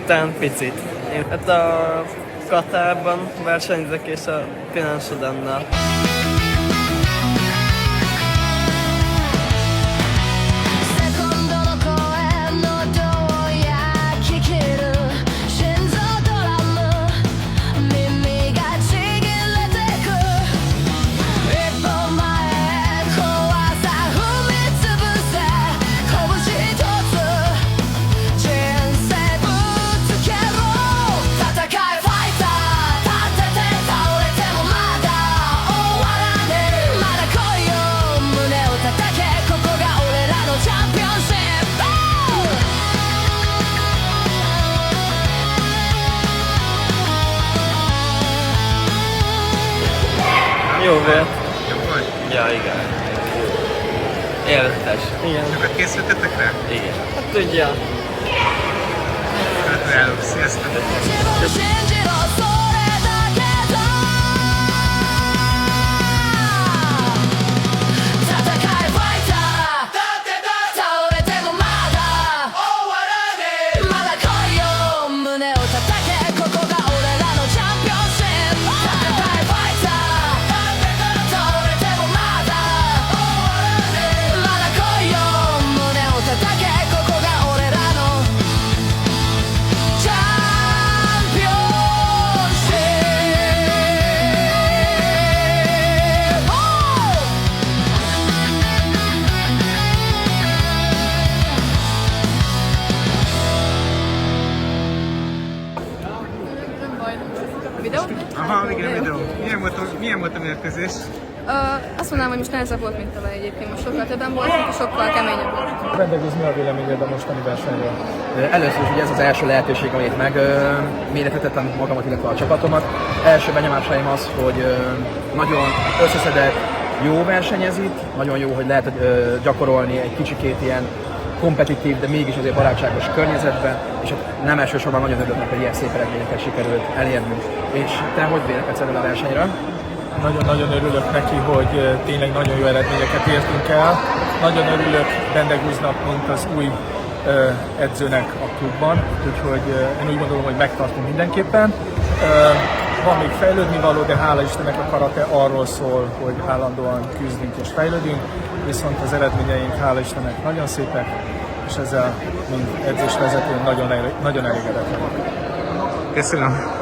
Talán picit. Én hát a Katárban versenyzek és a Pinán-Sudannal. Jó volt. Jó volt? Ja, igen. Élvezetes. Igen. Sokat készültetek rá? Igen. Hát tudja. Gratulálok, sziasztok! Videó? Aha, igen, videó. Milyen volt a mérkőzés? Azt mondanám, hogy most nehezebb volt, mint tavaly egyébként. Most sokkal többen voltunk, és sokkal keményebb volt. Vendegúz, mi a véleményed a mostani versenyről? Először is ugye ez az első lehetőség, amit megméretettem magamat, illetve a csapatomat. Első benyomásaim az, hogy nagyon összeszedett, jó versenyez itt, nagyon jó, hogy lehet gyakorolni egy kicsikét ilyen kompetitív, de mégis azért barátságos környezetben, és nem elsősorban nagyon örülök, hogy ilyen szép eredményeket sikerült elérnünk. És te hogy vélekedsz erről a versenyről? Nagyon-nagyon örülök neki, hogy tényleg nagyon jó eredményeket értünk el. Nagyon örülök Vendegúznak, mint az új edzőnek a klubban, úgyhogy én úgy gondolom, hogy megtartunk mindenképpen. Van még fejlődni való, de hála Istennek a karate arról szól, hogy állandóan küzdünk és fejlődünk, viszont az eredményeink hála Istennek nagyon szépek, és ezzel, mint edzésvezető, nagyon elégedett vagyok. Köszönöm!